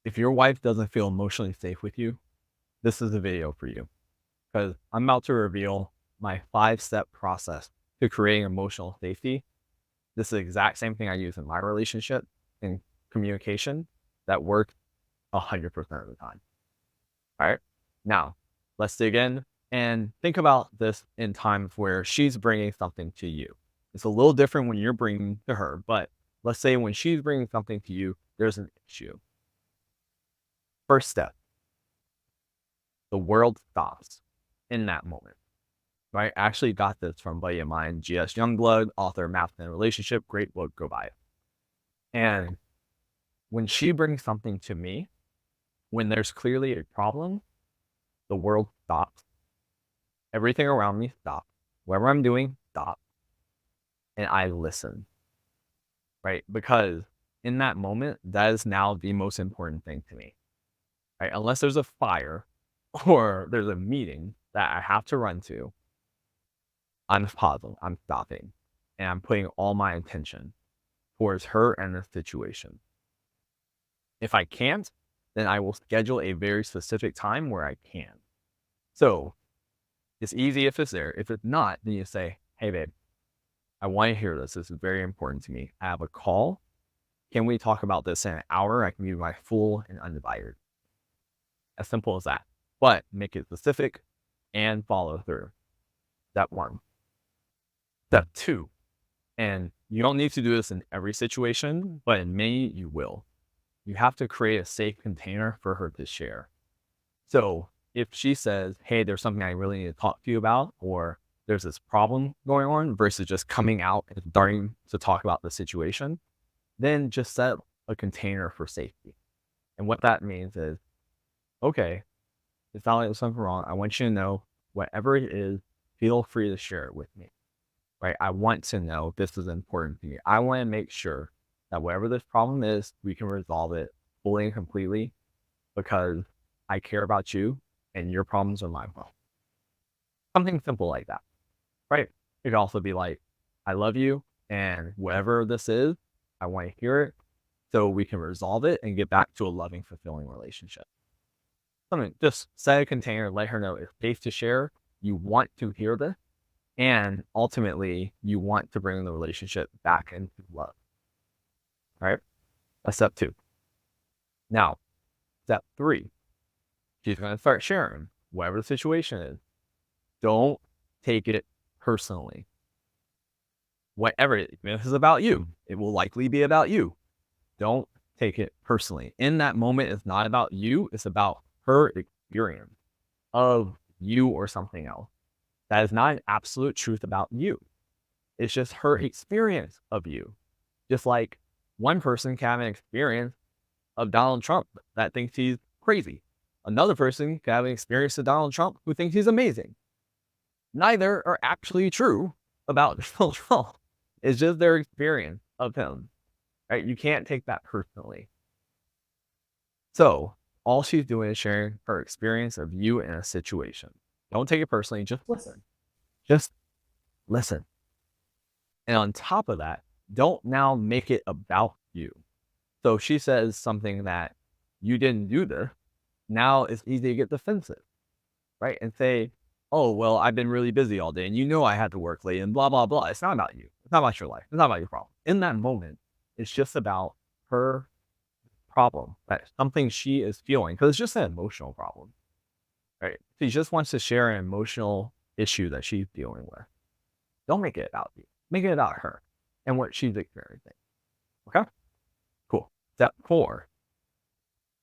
If your wife doesn't feel emotionally safe with you, this is a video for you because I'm about to reveal my 5-step process to creating emotional safety. This is the exact same thing I use in my relationship and communication that works 100% of the time. All right. Now, let's dig in and think about this in times where she's bringing something to you. It's a little different when you're bringing to her, but let's say when she's bringing something to you, there's an issue. First step, the world stops in that moment, right? I actually got this from a buddy of mine, G.S. Youngblood, author of Masculine Relationship. Great book, go buy it. And when she brings something to me, when there's clearly a problem, the world stops. Everything around me stops. Whatever I'm doing, stop. And I listen, right? Because in that moment, that is now the most important thing to me, right? Unless there's a fire or there's a meeting that I have to run to, I'm pausing, I'm stopping, and I'm putting all my attention towards her and the situation. If I can't, then I will schedule a very specific time where I can. So it's easy if it's there. If it's not, then you say, hey, babe, I want to hear this. This is very important to me. I have a call. Can we talk about this in an hour? I can give you my full and undivided. As simple as that. But make it specific and follow through. Step one. Step two. And you don't need to do this in every situation, but in many, you will. You have to create a safe container for her to share. So if she says, hey, there's something I really need to talk to you about, or there's this problem going on versus just coming out and starting to talk about the situation, then just set a container for safety. And what that means is, okay, it sounds like there's something wrong. I want you to know whatever it is, feel free to share it with me, right? I want to know this is important to me. I want to make sure that whatever this problem is, we can resolve it fully and completely because I care about you and your problems are my problem. Something simple like that, right? It could also be like, I love you and whatever this is, I want to hear it so we can resolve it and get back to a loving, fulfilling relationship. Something, just set a container, let her know it's safe to share. You want to hear this, and ultimately, you want to bring the relationship back into love. Right? That's step two. Now, step three, she's going to start sharing whatever the situation is. Don't take it personally. Whatever it is, if it's about you, it will likely be about you. Don't take it personally. In that moment, it's not about you, it's about her experience of you or something else. That is not an absolute truth about you. It's just her experience of you. Just like one person can have an experience of Donald Trump that thinks he's crazy. Another person can have an experience of Donald Trump who thinks he's amazing. Neither are actually true about Donald Trump. It's just their experience of him, right? You can't take that personally. So all she's doing is sharing her experience of you in a situation. Don't take it personally. Just listen. Just listen. And on top of that, don't now make it about you. So if she says something that you didn't do this, now it's easy to get defensive, right? And say, oh, well, I've been really busy all day and you know I had to work late and blah, blah, blah. It's not about you. It's not about your life. It's not about your problem. In that moment, it's just about her problem, that something she is feeling, because it's just an emotional problem, right? She just wants to share an emotional issue that she's dealing with. Don't make it about you. Make it about her and what she's experiencing. Okay? Cool. Step four,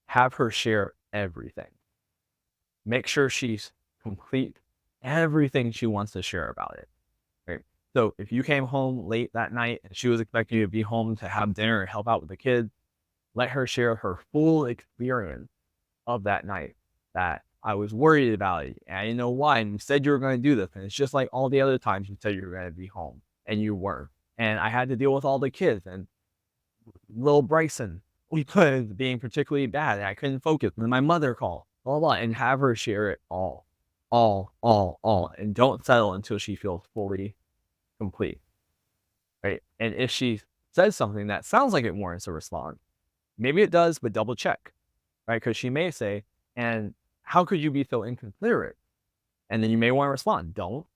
have her share everything. Make sure she's complete everything she wants to share about it. Right. So if you came home late that night and she was expecting you to be home to have dinner and help out with the kids, let her share her full experience of that night. That I was worried about it and I didn't know why. And you said you were going to do this. And it's just like all the other times you said you were going to be home and you weren't. And I had to deal with all the kids and little Bryson was being particularly bad. And I couldn't focus. And then my mother called, blah, blah, and have her share it all. And don't settle until she feels fully complete. Right. And if she says something that sounds like it warrants a response, maybe it does, but double check. right? Because she may say, and how could you be so inconsiderate? And then you may want to respond, don't,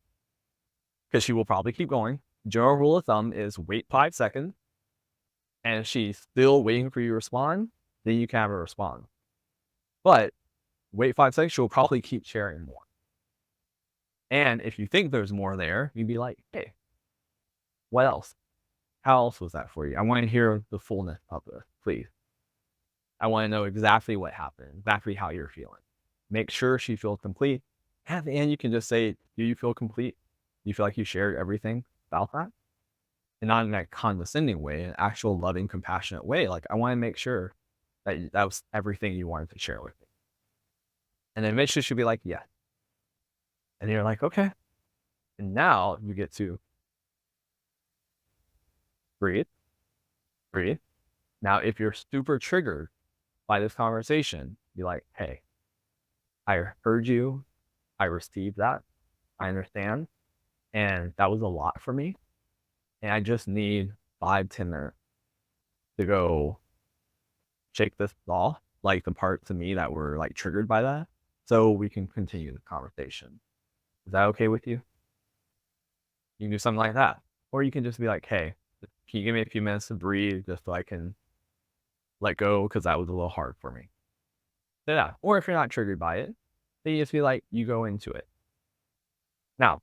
because she will probably keep going. General rule of thumb is wait 5 seconds. And if she's still waiting for you to respond, then you can have her respond. But wait 5 seconds, she'll probably keep sharing more. And if you think there's more there, you'd be like, hey, what else? How else was that for you? I want to hear the fullness of it, please. I want to know exactly what happened, exactly how you're feeling. Make sure she feels complete. At the end, you can just say, do you feel complete? Do you feel like you shared everything about that? And not in that condescending way, an actual loving, compassionate way. Like, I want to make sure that that was everything you wanted to share with me. And then eventually she'll be like, yeah. And you're like, okay. And now you get to breathe, breathe. Now, if you're super triggered by this conversation, be like, hey, I heard you. I received that. I understand. And that was a lot for me. And I just need 5-10 minutes to go shake this off, like the parts of me that were like triggered by that, so we can continue the conversation. Is that okay with you? You can do something like that. Or you can just be like, hey, can you give me a few minutes to breathe just so I can let go because that was a little hard for me. So yeah. Or if you're not triggered by it, then you just feel like you go into it. Now,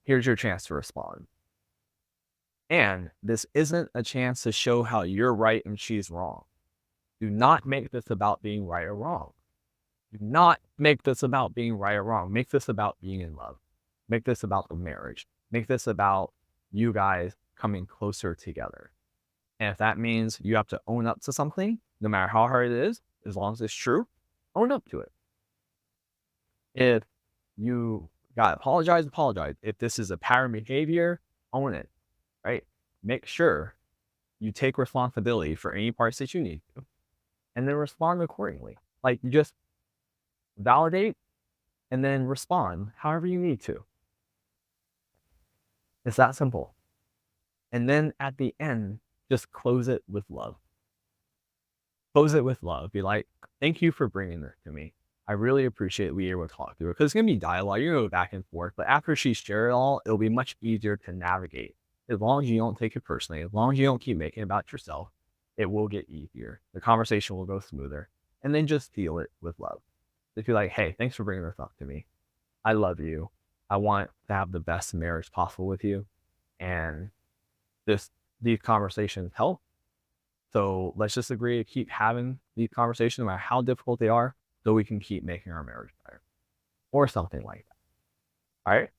here's your chance to respond. And this isn't a chance to show how you're right and she's wrong. Do not make this about being right or wrong. Do not make this about being right or wrong. Make this about being in love. Make this about the marriage. Make this about you guys coming closer together. And if that means you have to own up to something, no matter how hard it is, as long as it's true, own up to it. If you got to apologize. If this is a pattern behavior, own it, right? Make sure you take responsibility for any parts that you need to, and then respond accordingly. Like, you just validate and then respond however you need to. It's that simple. And then at the end, just close it with love. Close it with love. Be like, thank you for bringing this to me. I really appreciate we were able to talk through it, because it's going to be dialogue. You're going to go back and forth. But after she shared it all, it'll be much easier to navigate. As long as you don't take it personally, as long as you don't keep making it about yourself, it will get easier. The conversation will go smoother. And then just feel it with love. Just be like, hey, thanks for bringing this up to me. I love you. I want to have the best marriage possible with you. And these conversations help. So let's just agree to keep having these conversations, no matter how difficult they are, so we can keep making our marriage better, or something like that. All right.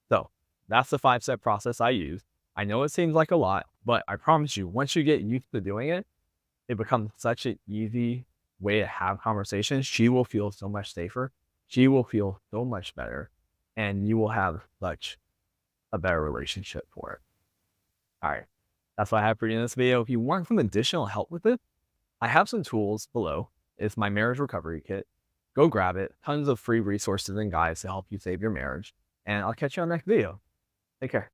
So that's the 5-step process I use. I know it seems like a lot, but I promise you, once you get used to doing it, it becomes such an easy way to have conversations. She will feel so much safer. She will feel so much better, and you will have such a better relationship for it. All right. That's what I have for you in this video. If you want some additional help with it, I have some tools below. It's my marriage recovery kit. Go grab it. Tons of free resources and guides to help you save your marriage. And I'll catch you on the next video. Take care.